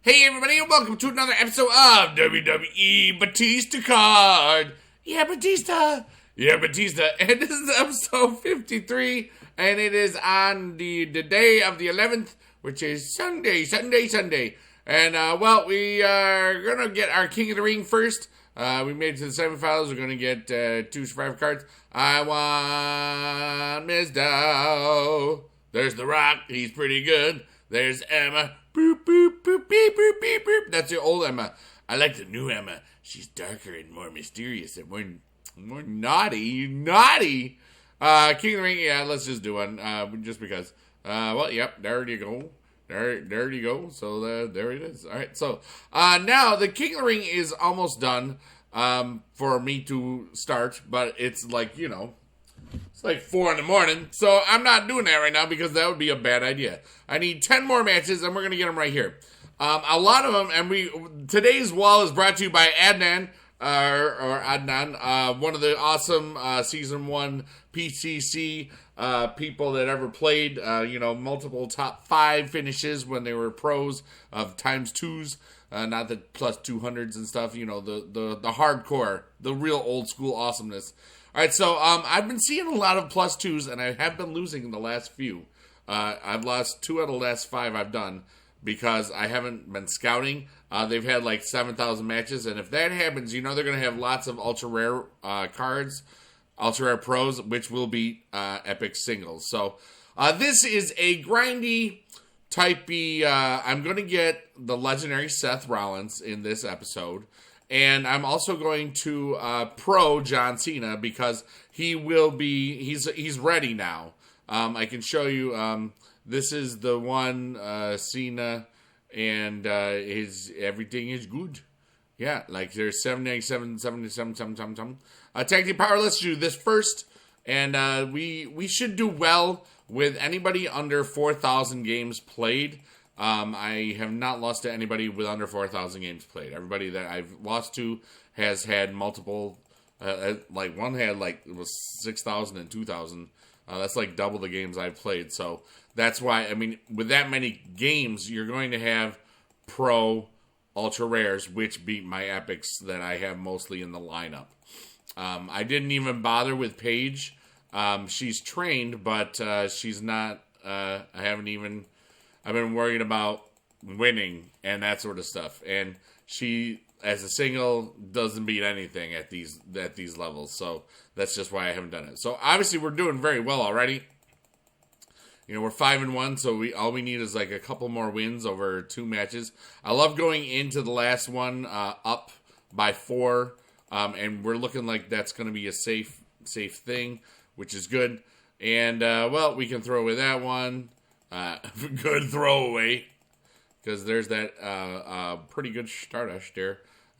Hey everybody, and welcome to another episode of WWE Batista Card. Yeah, Batista. Yeah, Batista. And this is episode 53, and it is on the day of the 11th, which is Sunday. And, well, we are going to get our King of the Ring first. We made it to the semifinals. We're going to get 2 Survivor cards. I want Miss Dow. There's The Rock. He's pretty good. There's Emma. Boop, boop, boop, beep, boop, beep, boop. That's the old Emma. I like the new Emma. She's darker and more mysterious and more naughty. Naughty! King of the Ring, yeah, let's just do one. Just because. Well, yep, there you go. There you go. So, there it is. Alright, so, now, the King of the Ring is almost done, for me to start, but it's like, you know, it's like 4 in the morning, so I'm not doing that right now because that would be a bad idea. I need 10 more matches, and we're going to get them right here. A lot of them, and today's wall is brought to you by Adnan, or Adnan, one of the awesome Season 1 PCC people that ever played, multiple top 5 finishes when they were pros of ×2s, not the plus 200s and stuff, you know, the hardcore, the real old school awesomeness. Alright, so I've been seeing a lot of plus 2s, and I have been losing in the last few. I've lost 2 out of the last 5 I've done because I haven't been scouting. They've had like 7,000 matches, and if that happens, you know they're going to have lots of ultra rare cards, ultra rare pros, which will be epic singles. So this is a grindy, typey. I'm going to get the Legendary Seth Rollins in this episode. And I'm also going to pro John Cena because he will be, he's ready now. I can show you, this is the one, Cena, and everything is good. Yeah, like there's 77. Tag team power, let's do this first. And we should do well with anybody under 4,000 games played. I have not lost to anybody with under 4,000 games played. Everybody that I've lost to has had multiple, like one had like, it was 6,000 and 2,000. That's like double the games I've played. So that's why, I mean, with that many games, you're going to have pro ultra rares, which beat my epics that I have mostly in the lineup. I didn't even bother with Paige. She's trained, but she's not, I've been worried about winning and that sort of stuff. And she, as a single, doesn't beat anything at these levels. So that's just why I haven't done it. So obviously we're doing very well already. You know, we're 5-1, so all we need is like a couple more wins over 2 matches. I love going into the last one up by 4. And we're looking like that's going to be a safe thing, which is good. And, well, we can throw away that one. Good throwaway, because there's that pretty good Stardust there.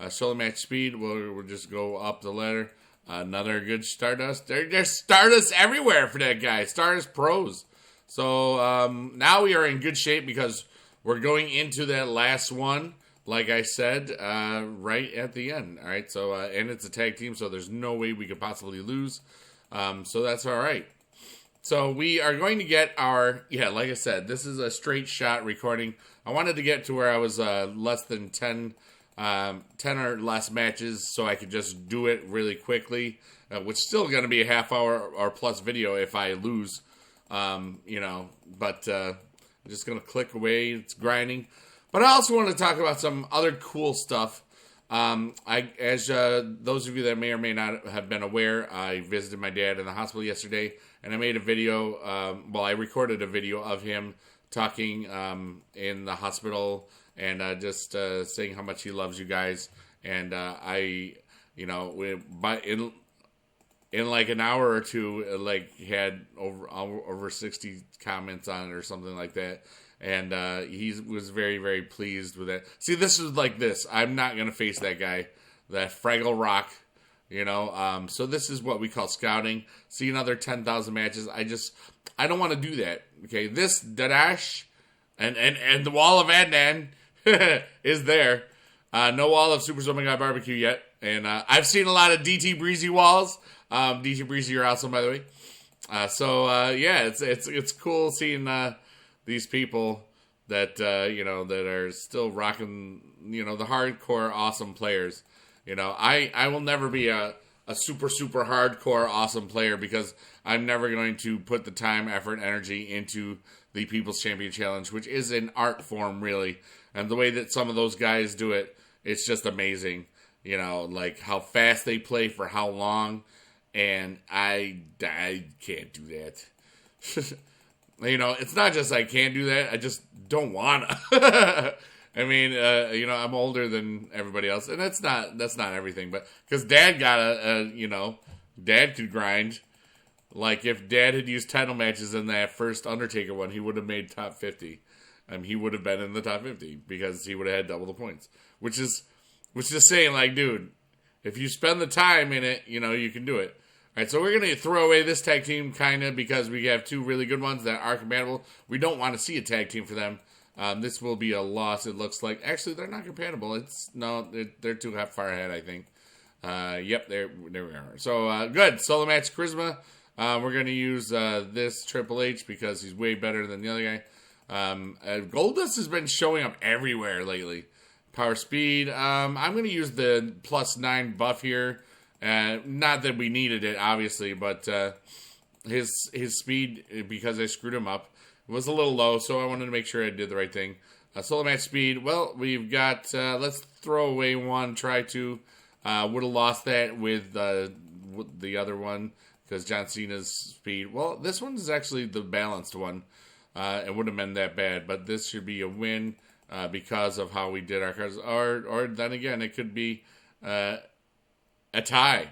Solo match speed, we'll just go up the ladder. Another good Stardust. There's Stardust everywhere for that guy. Stardust pros. So now we are in good shape because we're going into that last one, like I said, right at the end. All right, so and it's a tag team, so there's no way we could possibly lose. So that's all right. So we are going to get our, like I said, this is a straight shot recording. I wanted to get to where I was less than 10 or less matches so I could just do it really quickly, which is still going to be a half hour or plus video if I lose, but I'm just going to click away. It's grinding. But I also want to talk about some other cool stuff. As those of you that may or may not have been aware, I visited my dad in the hospital yesterday, and I made a video, I recorded a video of him talking in the hospital and just saying how much he loves you guys. And in like an hour or two, like had over 60 comments on it or something like that. And he was very, very pleased with it. See, this is like this. I'm not going to face that guy, that Fraggle Rock, So this is what we call scouting. See another 10,000 matches. I don't want to do that. Okay, this Dadash and the wall of Adnan is there. No wall of Super Zombie Guy Barbecue yet. And I've seen a lot of DT Breezy walls. DT Breezy, you're awesome, by the way. It's cool seeing these people that, that are still rocking, the hardcore awesome players. I will never be a super, super hardcore awesome player because I'm never going to put the time, effort, and energy into the People's Champion Challenge, which is an art form, really. And the way that some of those guys do it, it's just amazing. Like how fast they play for how long. And I can't do that. It's not just I can't do that. I just don't want to. I mean, I'm older than everybody else. And that's not everything. But because Dad got Dad could grind. Like if Dad had used title matches in that first Undertaker one, he would have made top 50. He would have been in the top 50 because he would have had double the points. Which is saying, like, dude, if you spend the time in it, you can do it. All right, so we're going to throw away this tag team, kind of, because we have two really good ones that are compatible. We don't want to see a tag team for them. This will be a loss, it looks like. Actually, they're not compatible. They're too far ahead, I think. Yep, there we are. So, good. Solo match, Charisma. We're going to use this Triple H because he's way better than the other guy. Goldust has been showing up everywhere lately. Power Speed. I'm going to use the +9 buff here. Not that we needed it, obviously, but his speed, because I screwed him up, was a little low, so I wanted to make sure I did the right thing. Solo match speed, well, we've got, let's throw away one, try to, would have lost that with the other one, because John Cena's speed, well, this one is actually the balanced one. It wouldn't have been that bad, but this should be a win because of how we did our cards, or then again, it could be a tie.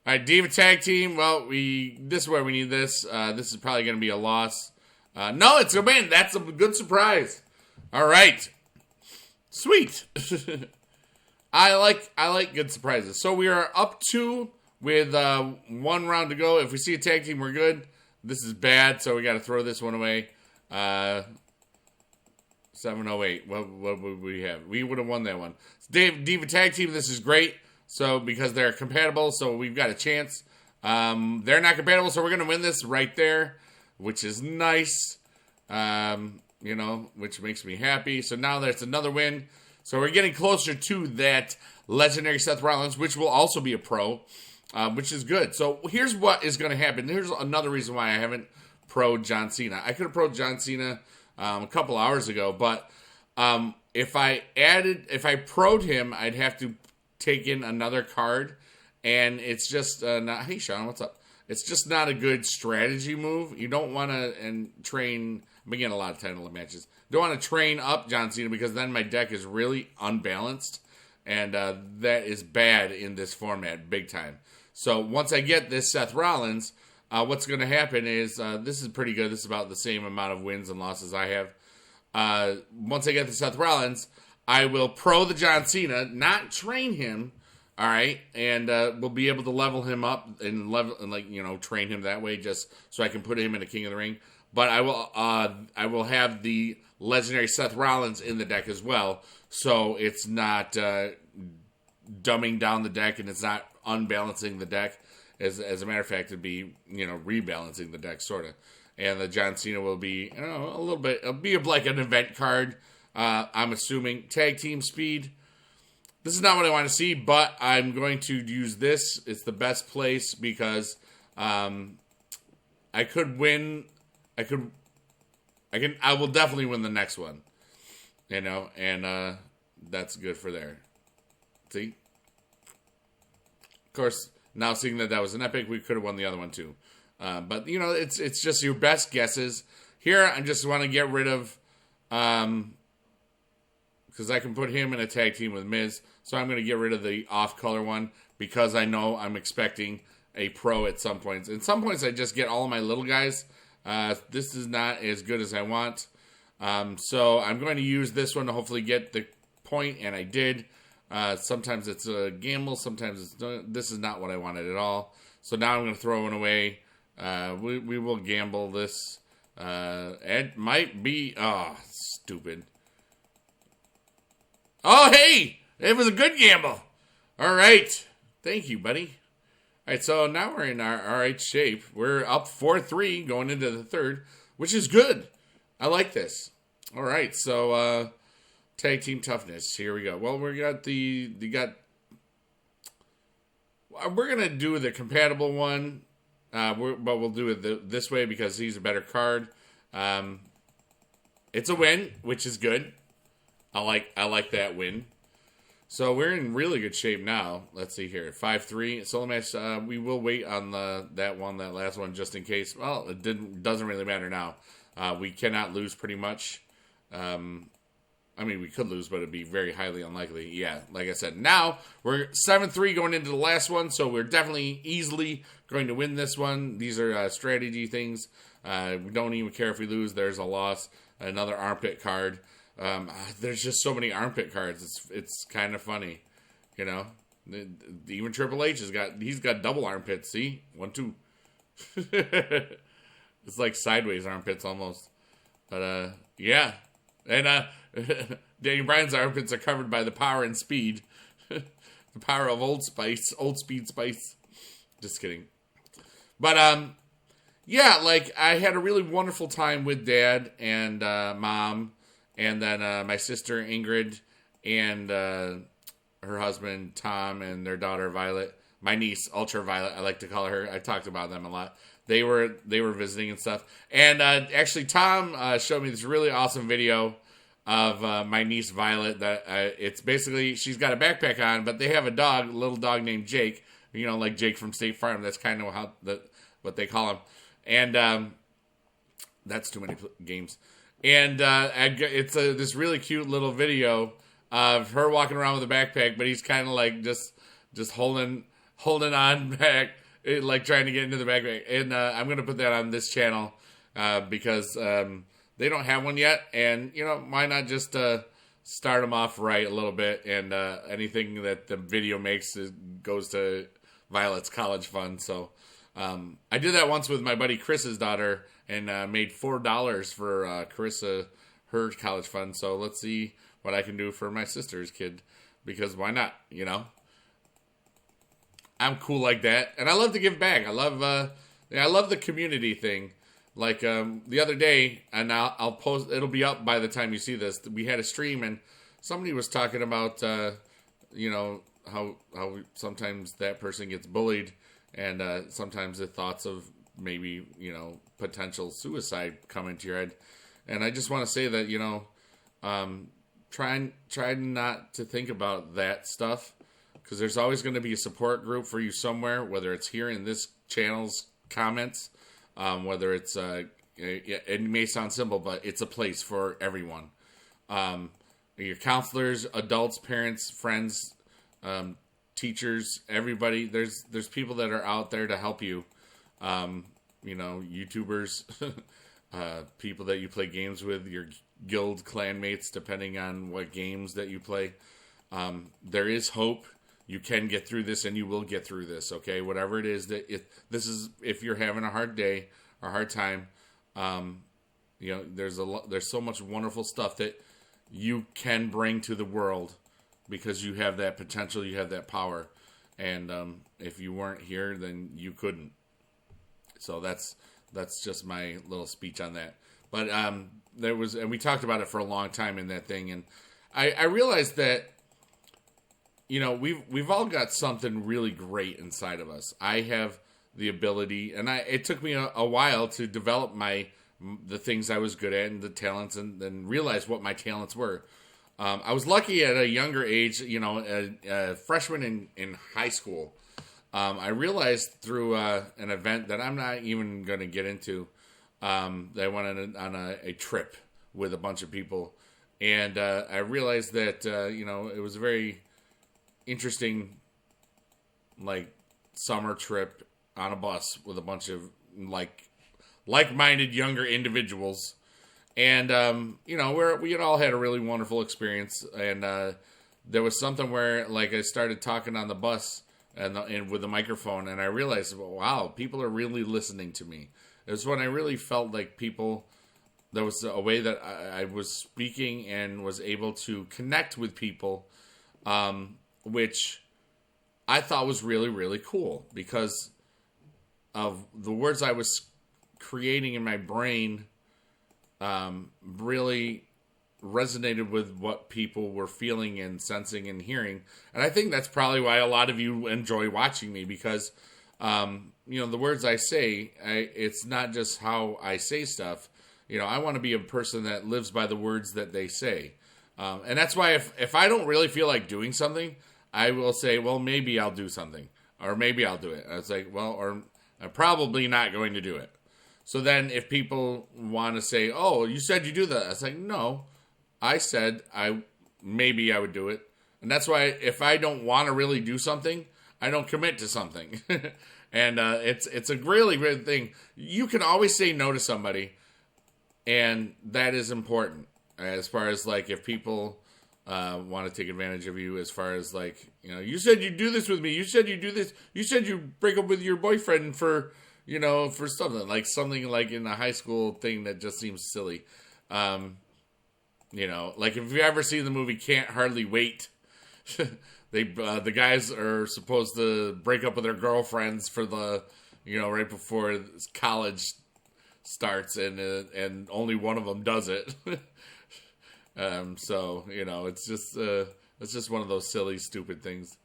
All right, Diva Tag Team. Well, this is where we need this. This is probably going to be a loss. No, it's a win. That's a good surprise. All right. Sweet. I like good surprises. So we are up 2 with 1 round to go. If we see a tag team, we're good. This is bad, so we got to throw this one away. 708. What would we have? We would have won that one. Diva Tag Team, this is great. So, because they're compatible, so we've got a chance. They're not compatible, so we're going to win this right there, which is nice, which makes me happy. So now that's another win. So we're getting closer to that Legendary Seth Rollins, which will also be a pro, which is good. So here's what is going to happen. Here's another reason why I haven't pro'd John Cena. I could have pro'd John Cena a couple hours ago, but if I pro'd him, I'd have to take in another card, and it's just not. Hey Sean, what's up? It's just not a good strategy move. You don't want to train. I'm getting a lot of title matches. Don't want to train up John Cena because then my deck is really unbalanced, and that is bad in this format, big time. So once I get this Seth Rollins, what's going to happen is this is pretty good. This is about the same amount of wins and losses I have. Once I get the Seth Rollins, I will pro the John Cena, not train him, all right, and we'll be able to level him up and train him that way, just so I can put him in a King of the Ring. But I will have the Legendary Seth Rollins in the deck as well, so it's not dumbing down the deck and it's not unbalancing the deck. As a matter of fact, it'd be rebalancing the deck sort of. And the John Cena will be a little bit. It'll be like an event card. I'm assuming tag team speed. This is not what I want to see, but I'm going to use this. It's the best place because I could win. I will definitely win the next one. And that's good for there. See? Of course, now seeing that was an epic, we could have won the other one too. But it's just your best guesses. Here, I just want to get rid of because I can put him in a tag team with Miz. So I'm going to get rid of the off-color one because I know I'm expecting a pro at some points. At some points, I just get all of my little guys. This is not as good as I want. So I'm going to use this one to hopefully get the point, and I did. Sometimes it's a gamble. Sometimes this is not what I wanted at all. So now I'm going to throw it away. We will gamble this. It might be... Oh, stupid. Oh, hey! It was a good gamble. All right. Thank you, buddy. All right, so now we're in our right shape. We're up 4-3 going into the third, which is good. I like this. All right, so tag team toughness. Here we go. Well, we're gonna do the compatible one, but we'll do it this way because he's a better card. It's a win, which is good. I like that win. So we're in really good shape now. Let's see here, 5-3 solo match. We will wait on that last one, just in case. Well, doesn't really matter now. We cannot lose pretty much. I mean, we could lose, but it'd be very highly unlikely. Yeah, like I said, now we're 7-3 going into the last one, so we're definitely easily going to win this one. These are strategy things. We don't even care if we lose. There's a loss. Another armpit card. There's just so many armpit cards. It's kind of funny, you know. Even Triple H he's got double armpits. See, 1, 2. It's like sideways armpits almost. But yeah, and Daniel Bryan's armpits are covered by the power and speed, the power of Old Speed Spice. Just kidding. But yeah, like I had a really wonderful time with Dad and Mom. And then my sister Ingrid and her husband Tom and their daughter Violet, my niece Ultraviolet, I like to call her. I talked about them a lot. They were visiting and stuff. And actually, Tom showed me this really awesome video of my niece Violet. That it's basically she's got a backpack on, but they have a little dog named Jake. You know, like Jake from State Farm. That's kind of what they call him. And that's too many games. And it's this really cute little video of her walking around with a backpack, but he's kind of like just holding on back, like trying to get into the backpack. And I'm going to put that on this channel because they don't have one yet. And, you know, why not just start them off right a little bit? And anything that the video makes goes to Violet's college fund. So I did that once with my buddy Chris's daughter. And made $4 for Carissa, her college fund. So let's see what I can do for my sister's kid. Because why not, you know? I'm cool like that. And I love to give back. I love the community thing. Like the other day, and I'll post, it'll be up by the time you see this. We had a stream and somebody was talking about, you know, how sometimes that person gets bullied. And sometimes the thoughts of maybe, you know, potential suicide come into your head. And I just want to say that, you know, try not to think about that stuff, because there's always going to be a support group for you somewhere, whether it's here in this channel's comments, whether it's, it may sound simple, but it's a place for everyone. Your counselors, adults, parents, friends, teachers, everybody, there's people that are out there to help you. You know, YouTubers, people that you play games with, your guild clanmates, depending on what games that you play. There is hope. You can get through this, and you will get through this. Okay, whatever it is if you're having a hard day or hard time, you know, there's so much wonderful stuff that you can bring to the world because you have that potential, you have that power, and if you weren't here, then you couldn't. So that's just my little speech on that. But and we talked about it for a long time in that thing, and I realized that, you know, we've all got something really great inside of us. I have the ability, and it took me a while to develop the things I was good at and the talents, and then realize what my talents were. I was lucky at a younger age, you know, a freshman in high school. I realized through an event that I'm not even going to get into, that I went on a trip with a bunch of people. And I realized that, you know, it was a very interesting, like, summer trip on a bus with a bunch of, like-minded younger individuals. And, you know, we had all had a really wonderful experience. And there was something where, like, I started talking on the bus and with a microphone, and I realized, wow, people are really listening to me. It was when I really felt like there was a way that I was speaking and was able to connect with people, which I thought was really, really cool because of the words I was creating in my brain. Really resonated with what people were feeling and sensing and hearing. And I think that's probably why a lot of you enjoy watching me, because, the words I say, it's not just how I say stuff. I want to be a person that lives by the words that they say. And that's why if I don't really feel like doing something, I will say, well, maybe I'll do something, or maybe I'll do it. And it's like, well, or I'm probably not going to do it. So then if people want to say, oh, you said you do that. I was like, no, I said maybe I would do it. And that's why if I don't want to really do something, I don't commit to something. And it's a really great thing. You can always say no to somebody, and that is important. As far as like if people want to take advantage of you, as far as like, you said you'd do this with me. You said you do this. You said you break up with your boyfriend for something like in a high school thing that just seems silly. Like if you've ever seen the movie Can't Hardly Wait, the guys are supposed to break up with their girlfriends for the, right before college starts, and only one of them does it. So it's just one of those silly, stupid things.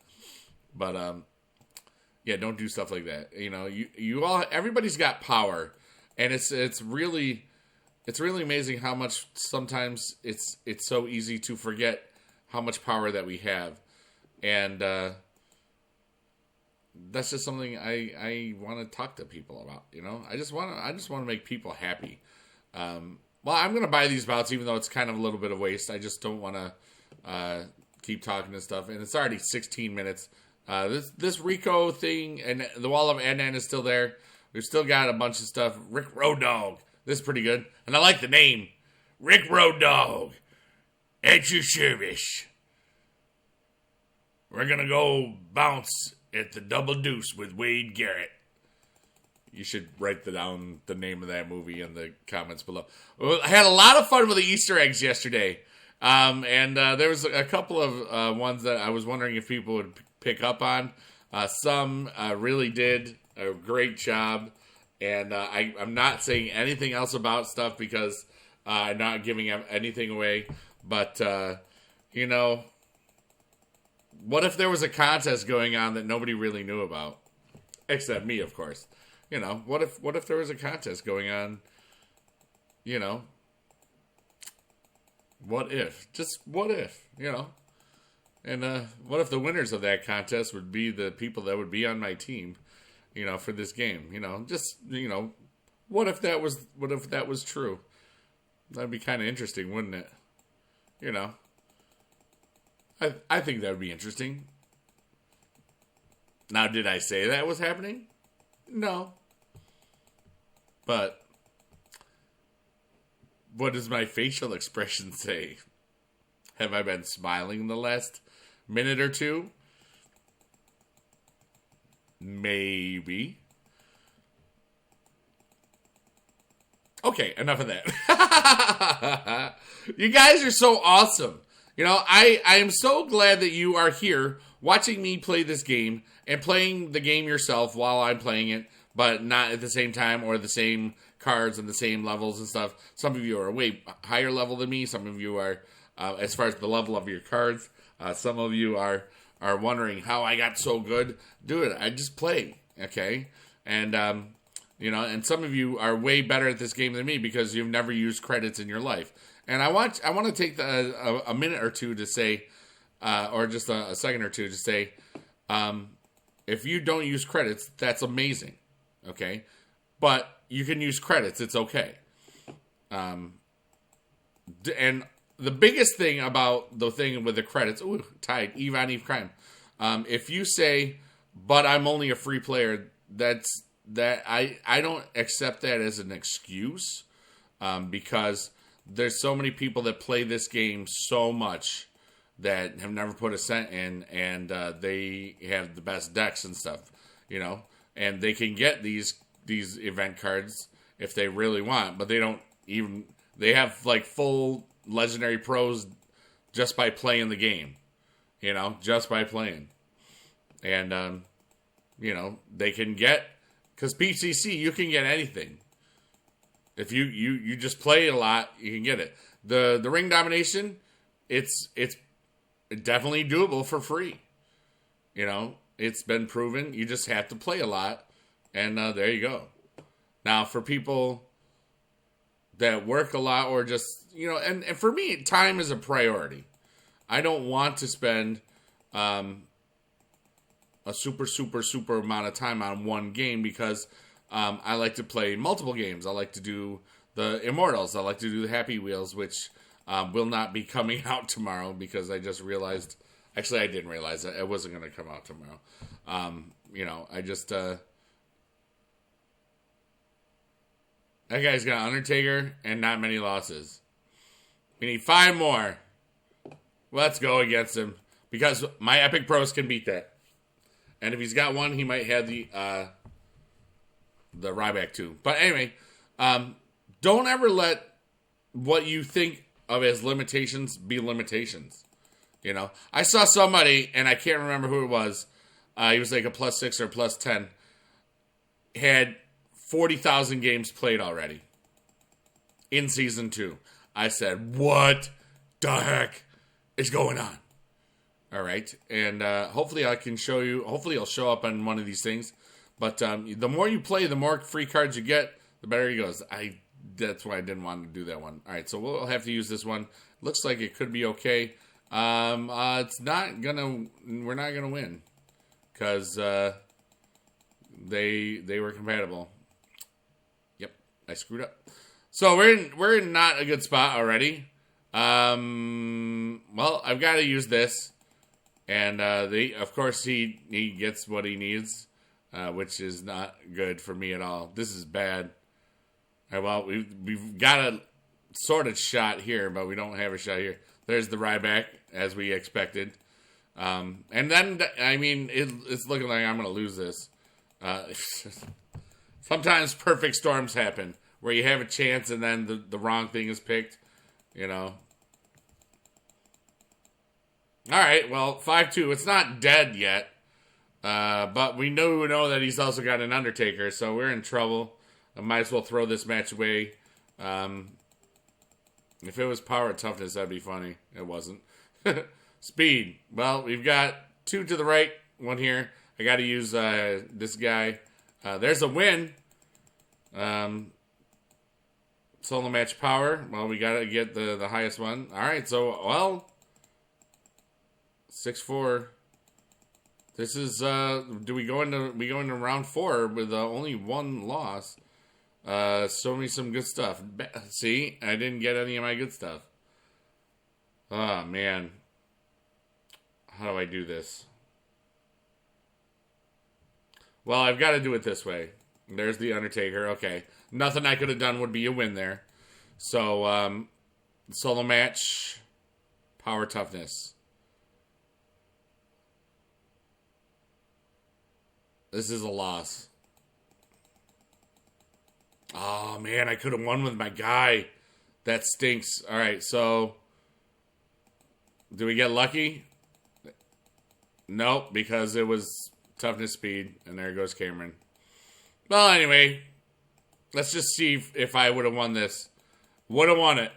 But yeah, don't do stuff like that. You all, everybody's got power, and it's really amazing how much sometimes it's so easy to forget how much power that we have. And that's just something I want to talk to people about. I just want to make people happy. Well, I'm going to buy these belts, even though it's kind of a little bit of waste. I just don't want to keep talking and stuff. And it's already 16 minutes. This Rico thing and the Wall of NN is still there. We've still got a bunch of stuff. Rick Road Dogg. This is pretty good. And I like the name. Rick Road Dogg. At your service. We're going to go bounce at the Double Deuce with Wade Garrett. You should write down the name of that movie in the comments below. Well, I had a lot of fun with the Easter eggs yesterday. And there was a couple of ones that I was wondering if people would pick up on. Some really did a great job. And I'm not saying anything else about stuff because I'm not giving anything away. But, what if there was a contest going on that nobody really knew about? Except me, of course. What if there was a contest going on? What if? Just what if, And what if the winners of that contest would be the people that would be on my team, for this game? What if that was true? That'd be kind of interesting, wouldn't it? I think that would be interesting. Now, did I say that was happening? No. But what does my facial expression say? Have I been smiling the last minute or two? Maybe. Okay, enough of that. You guys are so awesome. I am so glad that you are here watching me play this game and playing the game yourself while I'm playing it, but not at the same time or the same cards and the same levels and stuff. Some of you are way higher level than me. Some of you are, as far as the level of your cards, some of you are wondering how I got so good. Dude, I just play, okay? And, and some of you are way better at this game than me because you've never used credits in your life. And I want to take a minute or two to say, or just a second or two to say, if you don't use credits, that's amazing, okay? But you can use credits; it's okay. And the biggest thing about the thing with the credits, tied Eve on Eve crime. If you say, "But I'm only a free player," I don't accept that as an excuse, because there's so many people that play this game so much that have never put a cent in, and they have the best decks and stuff, and they can get these event cards if they really want, but they have like full legendary pros just by playing the game, just by playing. And, they can get, because PCC, you can get anything. If you just play it a lot, you can get it. the ring domination, it's definitely doable for free. You know, it's been proven. You just have to play a lot, and there you go. Now, for people that work a lot or just, you know, and for me, time is a priority. I don't want to spend a super amount of time on one game because I like to play multiple games. I like to do the Immortals. I like to do the Happy Wheels, which will not be coming out tomorrow because I just realized... Actually, I didn't realize that it wasn't going to come out tomorrow. You know, I just... that guy's got Undertaker and not many losses. We need 5 more. Let's go against him. Because my Epic Pros can beat that. And if he's got one, he might have the Ryback too. But anyway, don't ever let what you think of as limitations be limitations. You know, I saw somebody, and I can't remember who it was. He was like a +6 or +10. Had 40,000 games played already in season 2. I said, what the heck is going on? All right. And hopefully I can show you. Hopefully it'll show up on one of these things. But the more you play, the more free cards you get, the better he goes. That's why I didn't want to do that one. All right. So we'll have to use this one. Looks like it could be okay. It's not gonna. We're not gonna win because they were compatible. Yep, I screwed up. So we're in not a good spot already. Well, I've got to use this, and of course he gets what he needs, which is not good for me at all. This is bad. All right, well, we've got a sort of shot here, but we don't have a shot here. There's the Ryback, as we expected. And then, I mean, it's looking like I'm going to lose this. Sometimes perfect storms happen, where you have a chance and then the wrong thing is picked, you know. All right, well, 5-2. It's not dead yet. But we know that he's also got an Undertaker, so we're in trouble. I might as well throw this match away. If it was power and toughness, that'd be funny. It wasn't. Speed. Well, we've got 2 to the right, 1 here. I got to use this guy. There's a win. Solo match power. Well, we got to get the highest one. All right, so, well, 6-4. This is, do we go into round 4 with only 1 loss? Show me some good stuff. See, I didn't get any of my good stuff. Oh, man. How do I do this? Well, I've got to do it this way. There's the Undertaker. Okay. Nothing I could have done would be a win there. So, solo match, power toughness. This is a loss. Oh, man, I could have won with my guy. That stinks. All right, so do we get lucky? Nope, because it was toughness, speed, and there goes Cameron. Well, anyway, let's just see if I would have won this. Would have won it.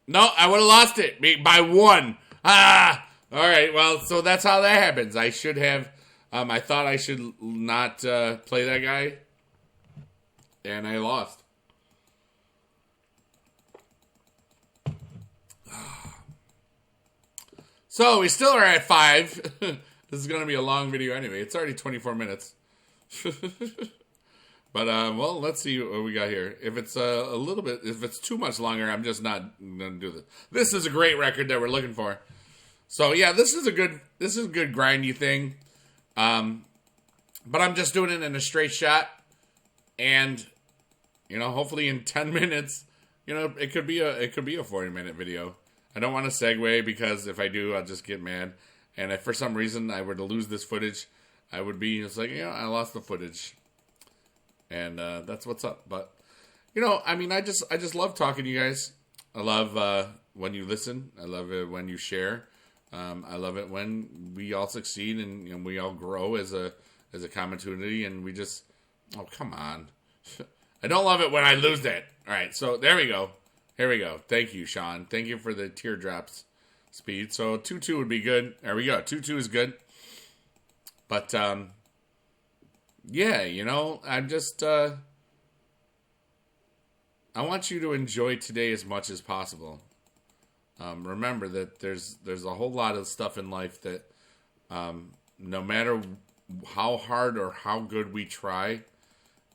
No, I would have lost it by 1. Ah! All right, well, so that's how that happens. I should have, I thought I should not play that guy. And I lost. So we still are at 5. This is going to be a long video anyway. It's already 24 minutes. But, well, let's see what we got here. If it's if it's too much longer, I'm just not going to do this. This is a great record that we're looking for. So, yeah, this is a good grindy thing. But I'm just doing it in a straight shot. And, you know, hopefully in 10 minutes, you know, it could be a 40-minute video. I don't want to segue because if I do, I'll just get mad. And if for some reason I were to lose this footage, I would be just like, I lost the footage. And that's what's up. But, you know, I mean, I just love talking to you guys. I love when you listen. I love it when you share. I love it when we all succeed and we all grow as a community. And we just, oh, come on. I don't love it when I lose that. All right, so there we go. Here we go. Thank you, Sean. Thank you for the teardrops speed. So 2-2 would be good. There we go. 2-2 is good. But, yeah, you know, I'm just, I want you to enjoy today as much as possible. Remember that there's a whole lot of stuff in life that, no matter how hard or how good we try,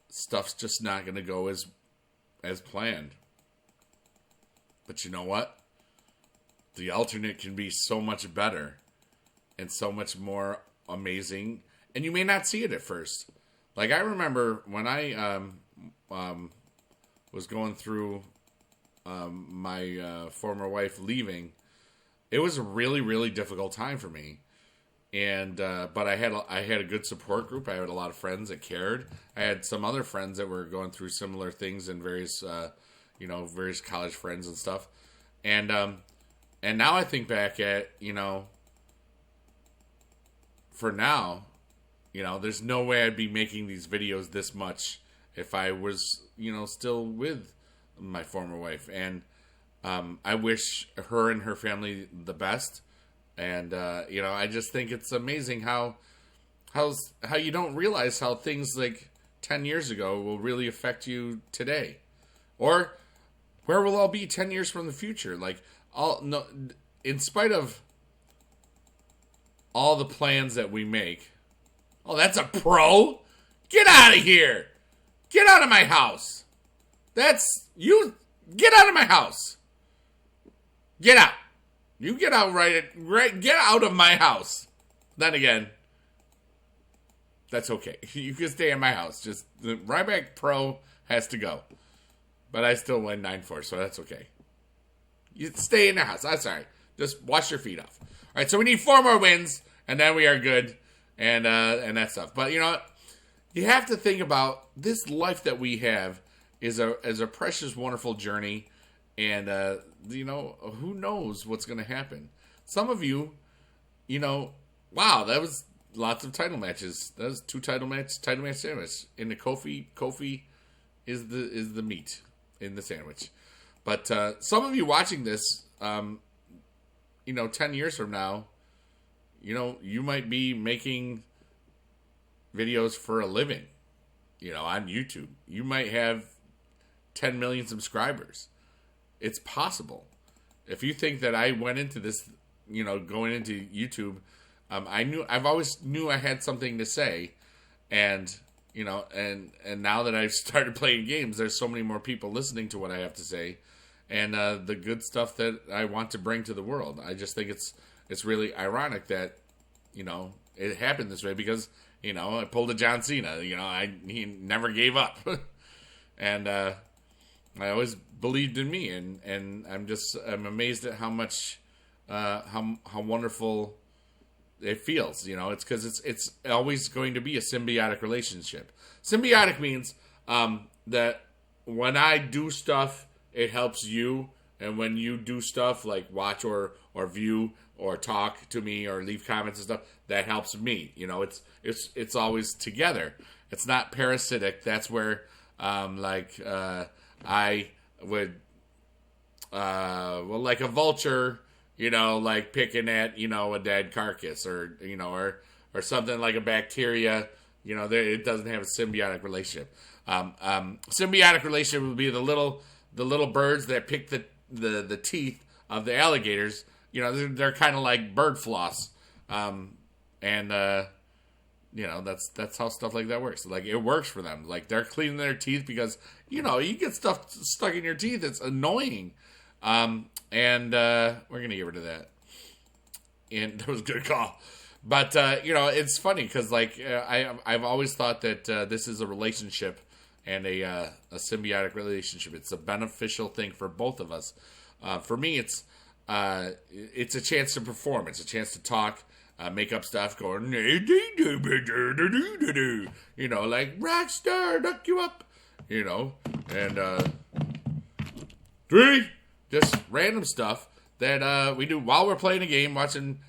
stuff's just not going to go as planned. But you know what? The alternate can be so much better and so much more amazing, and you may not see it at first. Like, I remember when I was going through my former wife leaving, it was a really, really difficult time for me. And but I had a good support group. I had a lot of friends that cared. I had some other friends that were going through similar things, and various various college friends and stuff. And now I think back at, for now, there's no way I'd be making these videos this much if I was, still with my former wife. And I wish her and her family the best. And, I just think it's amazing how you don't realize how things like 10 years ago will really affect you today. Or where we'll all be 10 years from the future. Like, in spite of all the plans that we make. Oh, that's a pro? Get out of here. Get out of my house. That's you. Get out of my house. Get out. You get out right. Get out of my house. Then again, that's okay. You can stay in my house. Just the Ryback Pro has to go. But I still win 9-4, so that's okay. You stay in the house. I'm sorry. Just wash your feet off. All right, so we need 4 more wins, and then we are good, and that stuff. But you know what? You have to think about this life that we have is a precious, wonderful journey, and who knows what's going to happen. Some of you, wow, that was lots of title matches. That was 2 title match sandwich in the Kofi. Kofi is the meat in the sandwich. But some of you watching this, 10 years from now, you might be making videos for a living, on YouTube. You might have 10 million subscribers. It's possible. If you think that I went into this, going into YouTube, I've always knew I had something to say, and now that I've started playing games, there's so many more people listening to what I have to say, and the good stuff that I want to bring to the world. I just think it's really ironic that, it happened this way because, I pulled a John Cena. He never gave up, and I always believed in me, and I'm amazed at how much how wonderful it feels. It's because it's always going to be a symbiotic relationship. Symbiotic means that when I do stuff, it helps you, and when you do stuff like watch or view or talk to me or leave comments and stuff, that helps me. It's always together. It's not parasitic. That's where I would like a vulture, like picking at a dead carcass, or or something like a bacteria. It doesn't have a symbiotic relationship. Symbiotic relationship would be the little birds that pick the teeth of the alligators. They're kind of like bird floss, and that's how stuff like that works. Like, it works for them. Like, they're cleaning their teeth because you get stuff stuck in your teeth. It's annoying, and we're gonna get rid of that. And that was a good call. But it's funny because I've always thought that this is a relationship and a symbiotic relationship. It's a beneficial thing for both of us. For me, it's a chance to perform. It's a chance to talk, make up stuff, going, like Rockstar, knock you up, and just random stuff that we do while we're playing a game, watching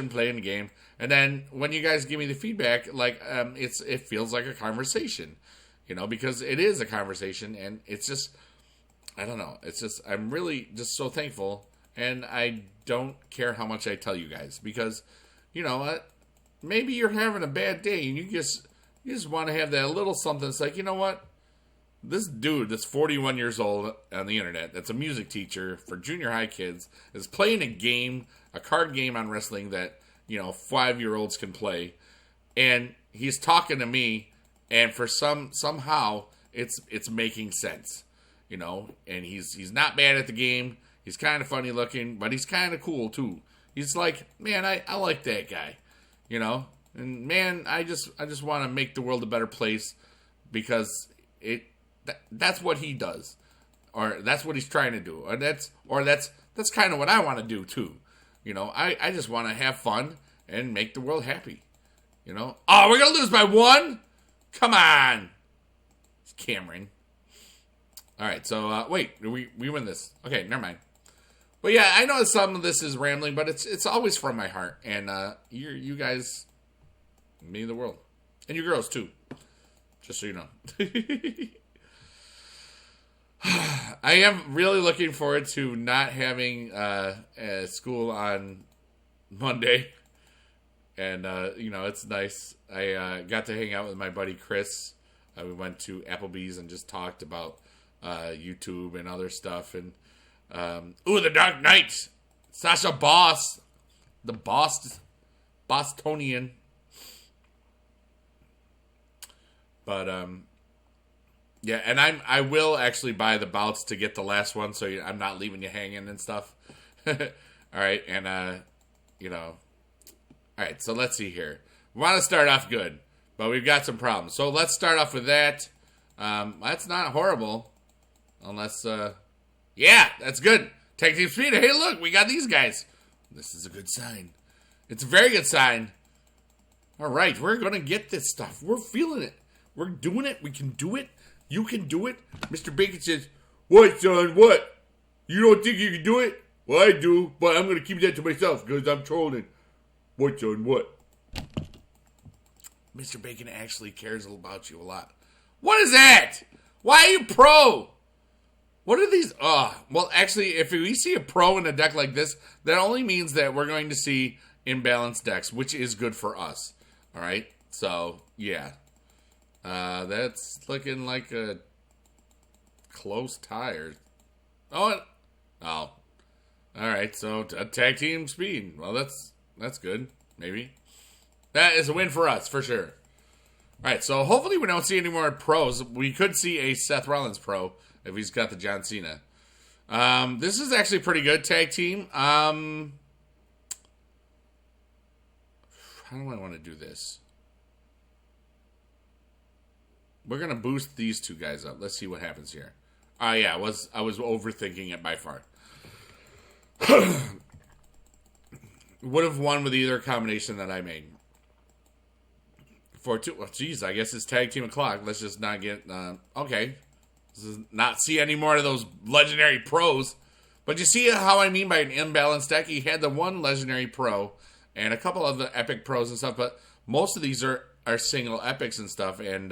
playing the game. And then when you guys give me the feedback, it feels like a conversation, because it is a conversation, and it's just, I don't know. It's just, I'm really just so thankful. And I don't care how much I tell you guys. Because, you know what? Maybe you're having a bad day and you just want to have that little something. It's like, you know what? This dude that's 41 years old on the internet, that's a music teacher for junior high kids, is playing a game, a card game on wrestling that, you know, 5-year-olds can play. And he's talking to me, and for somehow it's making sense. You know, and he's not bad at the game. He's kind of funny looking, but he's kind of cool too. He's like, man, I like that guy. You know? And man, I just want to make the world a better place because that's what he does, or that's what he's trying to do, or that's kind of what I want to do too. You know, I just want to have fun and make the world happy. You know, oh, we're gonna lose by 1. Come on, it's Cameron. All right, so wait, we win this? Okay, never mind. But yeah, I know some of this is rambling, but it's always from my heart, and you guys mean the world, and you girls too. Just so you know. I am really looking forward to not having school on Monday. And, you know, it's nice. I got to hang out with my buddy Chris. We went to Applebee's and just talked about YouTube and other stuff. And, The Dark Knight. Sasha Boss. The Bostonian. But, yeah, and I will actually buy the bouts to get the last one, so I'm not leaving you hanging and stuff. All right, and, you know. All right, so let's see here. We want to start off good, but we've got some problems. So let's start off with that. That's not horrible, unless, yeah, that's good. Tag Team Speed. Hey, look, we got these guys. This is a good sign. It's a very good sign. All right, we're going to get this stuff. We're feeling it. We're doing it. We can do it. You can do it. Mr. Bacon says, what, son, what? You don't think you can do it? Well, I do, but I'm going to keep that to myself because I'm trolling. What, son, what? Mr. Bacon actually cares about you a lot. What is that? Why are you pro? What are these? Well, actually, if we see a pro in a deck like this, that only means that we're going to see imbalanced decks, which is good for us. All right? So, yeah. That's looking like a close tie. All right, so a tag team speed. Well, that's good, maybe. That is a win for us, for sure. All right, so hopefully we don't see any more pros. We could see a Seth Rollins pro if he's got the John Cena. This is actually pretty good, tag team. How do I want to do this? We're going to boost these two guys up. Let's see what happens here. Yeah, I was overthinking it by far. Would have won with either combination that I made. For 2, well, geez, I guess it's tag team o'clock. Let's just not get, okay. This is not see any more of those legendary pros. But you see how I mean by an imbalanced deck? He had the one legendary pro and a couple of the epic pros and stuff, but most of these are single epics and stuff, and,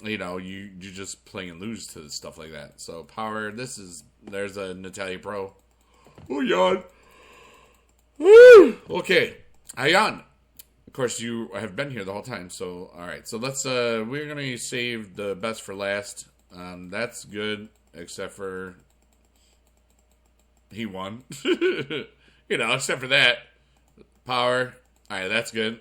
you know, you're just playing and lose to stuff like that. So, power, there's a Natalia pro. Oh, yawn. Woo! Okay, I yawn. Of course, you have been here the whole time, so, alright. So, let's, we're gonna save the best for last. That's good, except for he won. You know, except for that. Power. Alright, that's good.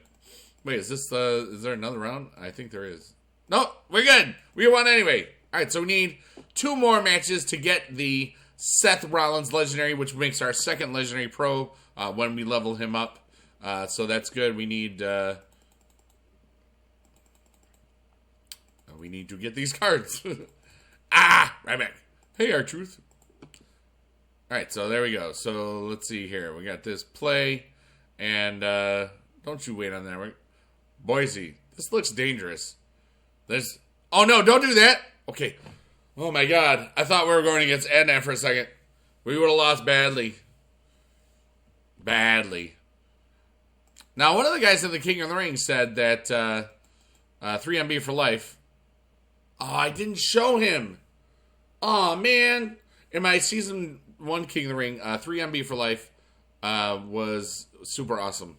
Wait, is there another round? I think there is. No, we're good. We won anyway. Alright, so we need 2 more matches to get the Seth Rollins Legendary, which makes our second Legendary Pro when we level him up. So that's good. We need to get these cards. Right back. Hey, R-Truth. Alright, so there we go. So let's see here. We got this play. And don't you wait on that. Boise. This looks dangerous. Oh no, don't do that. Okay. Oh my god. I thought we were going against Edna for a second. We would have lost badly. Badly. Now, one of the guys in the King of the Ring said that 3MB for life. Oh, I didn't show him. Oh man, in my season 1 King of the Ring, 3MB for life was super awesome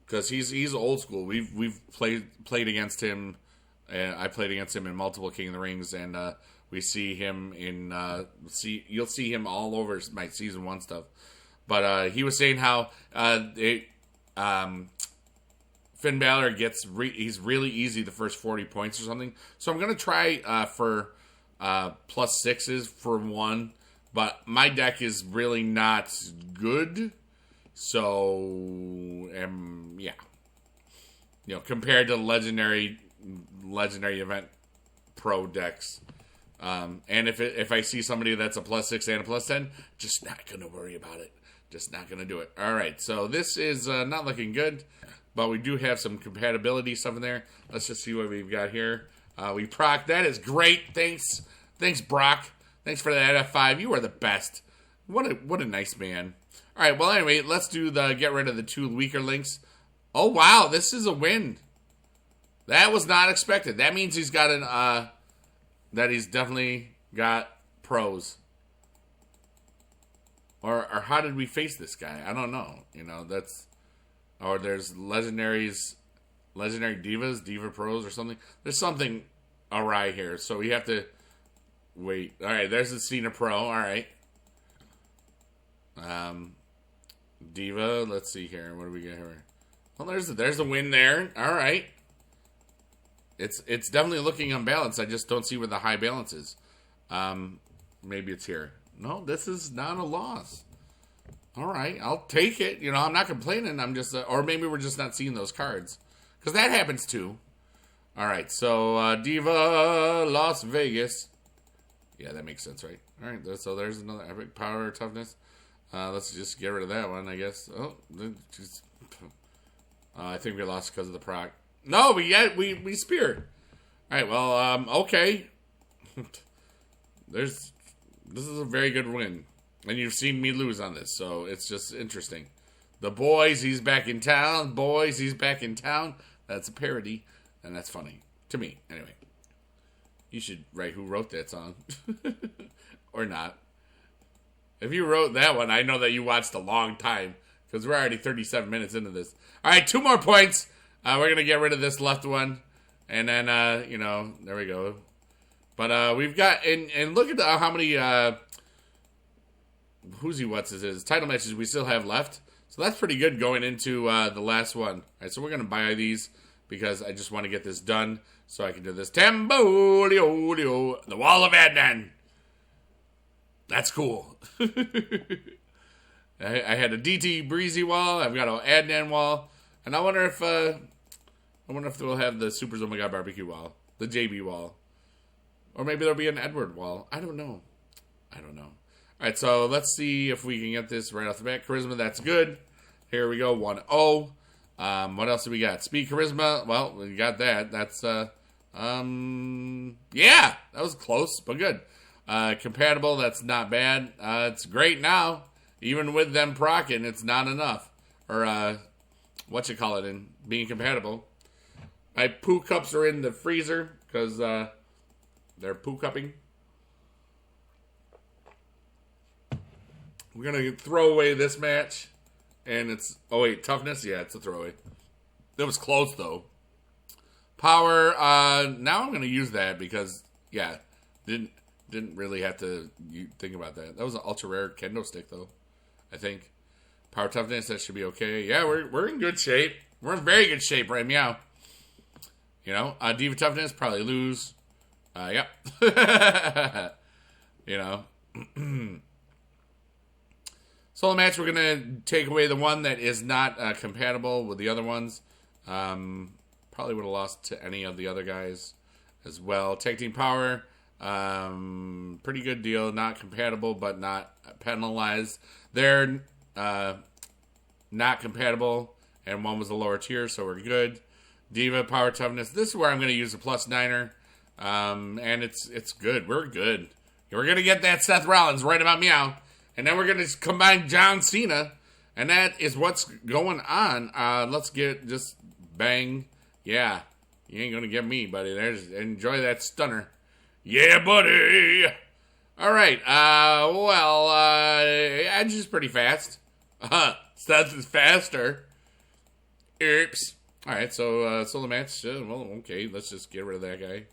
because he's old school. We've played against him. I played against him in multiple King of the Rings, and we see him in you'll see him all over my season 1 stuff. But he was saying how Finn Balor he's really easy the first 40 points or something. So I'm gonna try for plus 6s for 1, but my deck is really not good. So yeah, compared to legendary event pro decks. And if I see somebody that's a plus 6 and a plus 10, just not gonna worry about it. Just not gonna do it. All right, so this is not looking good, but we do have some compatibility stuff in there. Let's just see what we've got here. We proc. That is great. Thanks, Brock. Thanks for that F5. You are the best. What a nice man. All right. Well, anyway, let's do the get rid of the 2 weaker links. Oh wow, this is a win. That was not expected. That means he's got that he's definitely got pros. Or how did we face this guy? I don't know. Or there's legendary divas, diva pros or something. There's something awry here, so we have to wait. All right, there's the Cena pro. All right. Diva, let's see here. What do we get here? Well, there's a win there. All right. It's definitely looking unbalanced. I just don't see where the high balance is. Maybe it's here. No, this is not a loss. All right, I'll take it. I'm not complaining. I'm just, or maybe we're just not seeing those cards, because that happens too. All right, so Diva Las Vegas. Yeah, that makes sense, right? All right, so there's another epic power toughness. Let's just get rid of that one, I guess. I think we lost because of the proc. No, we spear. All right, well, okay. This is a very good win. And you've seen me lose on this, so it's just interesting. The boys, he's back in town. Boys, he's back in town. That's a parody, and that's funny. To me, anyway. You should write who wrote that song. Or not. If you wrote that one, I know that you watched a long time, because we're already 37 minutes into this. All right, 2 more points. We're going to get rid of this left one. And then, there we go. But we've got, and look at how many title matches we still have left. So that's pretty good going into the last one. All right, so we're going to buy these because I just want to get this done so I can do this. Tambolio, the Wall of Adnan. That's cool. I had a DT Breezy wall. I've got an Adnan wall. And I wonder if we'll have the Super Oh My God Barbecue wall. The JB wall. Or maybe there'll be an Edward wall. I don't know. All right, so let's see if we can get this right off the bat. Charisma, that's good. Here we go, 1-0. What else do we got? Speed, Charisma. Well, we got that. That's, yeah, that was close, but good. Compatible, that's not bad. It's great now. Even with them procking, it's not enough. Or, in being compatible. My poo cups are in the freezer because they're poo cupping. We're going to throw away this match. And it's... Oh, wait. Toughness? Yeah, it's a throwaway. It was close, though. Power. Now I'm going to use that because, yeah, didn't really have to think about that. That was an ultra rare kendo stick, though, I think. Power toughness, that should be okay. Yeah, we're in good shape. We're in very good shape right meow. Diva toughness, probably lose. Yep. Solo match, we're going to take away the one that is not compatible with the other ones. Probably would have lost to any of the other guys as well. Tag team power, pretty good deal. Not compatible, but not penalized. They're not compatible, and one was a lower tier, so we're good. Diva power toughness. This is where I'm going to use a +9er, and it's good. We're good. We're going to get that Seth Rollins right about meow. And then we're going to combine John Cena. And that is what's going on. Let's get just bang. Yeah. You ain't going to get me, buddy. Enjoy that stunner. Yeah, buddy. All right. Edge is pretty fast. Seth is faster. Oops. All right. So the match. Well, okay. Let's just get rid of that guy.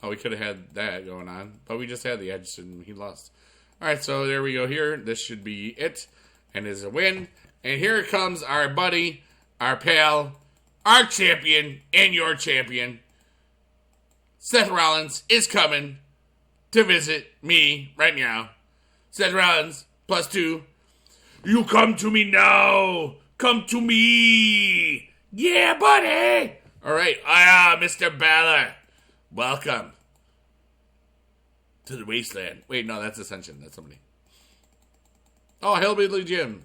Oh, we could have had that going on, but we just had the Edge and he lost. All right. So there we go. Here, this should be it, and is a win. And here comes our buddy, our pal, our champion, and your champion. Seth Rollins is coming to visit me right now. Seth Rollins, +2. You come to me now. Come to me. Yeah, buddy. All right. Mr. Balor. Welcome to the wasteland. Wait, no, that's Ascension. That's somebody. Oh, Hillbilly Jim.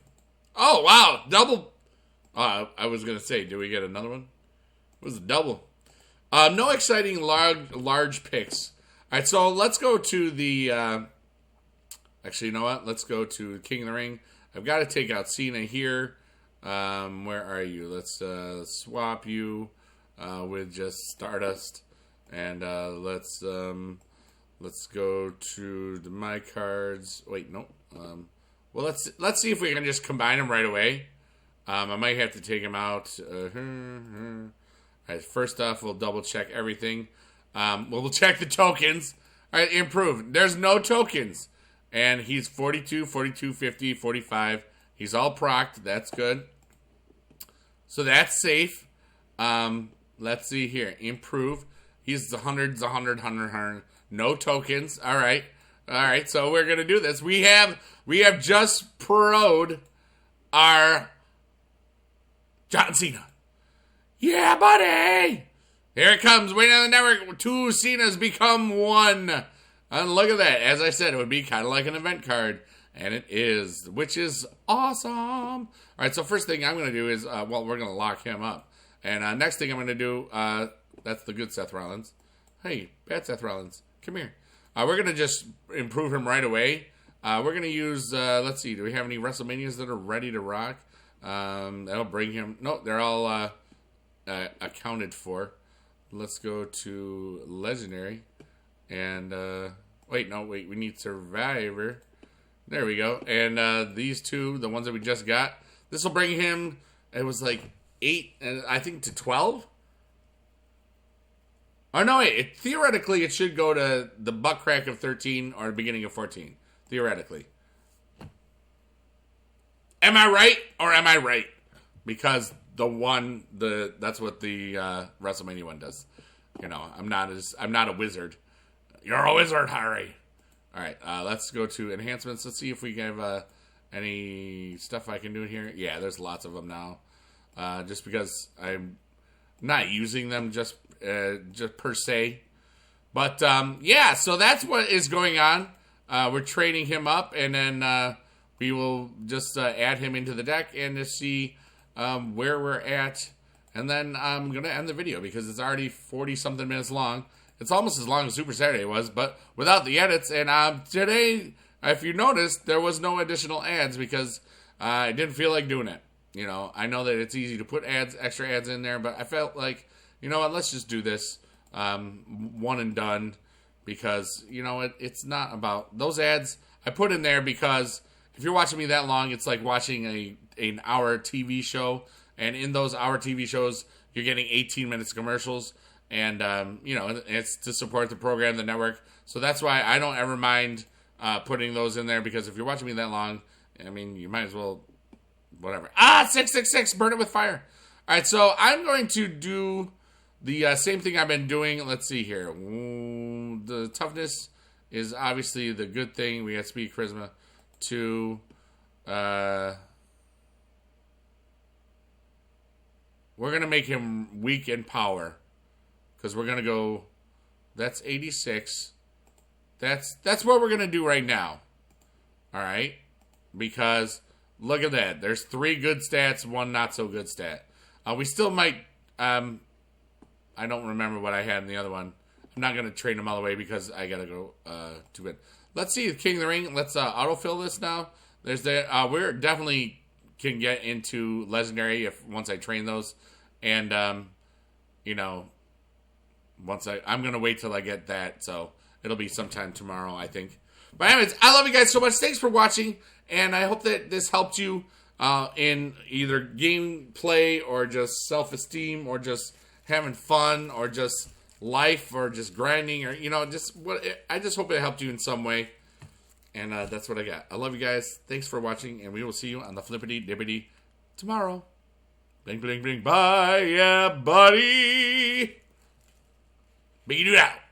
Oh, wow. Double. I was going to say, do we get another one? It was a double. No exciting large picks. All right, so let's go to the... actually, you know what? Let's go to King of the Ring. I've got to take out Cena here. Where are you? Let's swap you with just Stardust. And let's go to my cards. Wait, no. Well, let's see if we can just combine them right away. I might have to take them out. All right, first off, we'll double check everything. We'll check the tokens. All right, improve. There's no tokens. And he's 42, 42, 50, 45. He's all procced. That's good. So that's safe. Let's see here. Improve. He's 100. No tokens. All right. All right, so we're going to do this. We have just pro'd our John Cena. Yeah, buddy. Here it comes. Waiting on the network. 2 Cenas become 1. And look at that. As I said, it would be kind of like an event card. And it is, which is awesome. All right, so first thing I'm going to do is, we're going to lock him up. And next thing I'm going to do, that's the good Seth Rollins. Hey, bad Seth Rollins. Come here. We're going to just improve him right away. We're going to use, let's see, do we have any WrestleManias that are ready to rock? That'll bring him, no, they're all accounted for. Let's go to Legendary. And, wait, we need Survivor. There we go. And these two, the ones that we just got, this will bring him, it was like 8, I think to 12? Oh, no, wait. Theoretically, it should go to the butt crack of 13 or the beginning of 14. Theoretically. Am I right or am I right? Because that's what the WrestleMania one does. You know, I'm not a wizard. You're a wizard, Harry. All right, let's go to enhancements. Let's see if we have any stuff I can do here. Yeah, there's lots of them now. Just because I'm not using them just per se. But, yeah, so that's what is going on. We're trading him up, and then we will just add him into the deck and to see where we're at. And then I'm going to end the video because it's already 40-something minutes long. It's almost as long as Super Saturday was, but without the edits. And today, if you noticed, there was no additional ads because I didn't feel like doing it. You know, I know that it's easy to put extra ads in there, but I felt like, you know what, let's just do this one and done because, you know, it's not about those ads I put in there because if you're watching me that long, it's like watching an hour TV show, and in those hour TV shows, you're getting 18 minutes of commercials, and, you know, it's to support the program, the network, so that's why I don't ever mind putting those in there, because if you're watching me that long, I mean, you might as well, whatever. 666, burn it with fire. All right, so I'm going to do the same thing I've been doing. Let's see here. Ooh, the toughness is obviously the good thing. We got speed, charisma. 2. We're going to make him weak in power. Because we're going to go... That's 86. That's what we're going to do right now. Alright? Because, look at that. There's 3 good stats, 1 not so good stat. We still might... I don't remember what I had in the other one. I'm not going to trade them all the way because I got to go to it. Let's see, King of the Ring. Let's autofill this now. There's the we're definitely can get into Legendary once I train those. And, you know, I'm going to wait till I get that. So, It'll be sometime tomorrow, I think. But anyways, I love you guys so much. Thanks for watching, and I hope that this helped you in either gameplay or just self-esteem or just having fun or just life or just grinding or, just what. I just hope it helped you in some way. And that's what I got. I love you guys. Thanks for watching, and we will see you on the Flippity Dippity tomorrow. Bling, bling, bling. Bye, yeah, buddy. Bigedude out.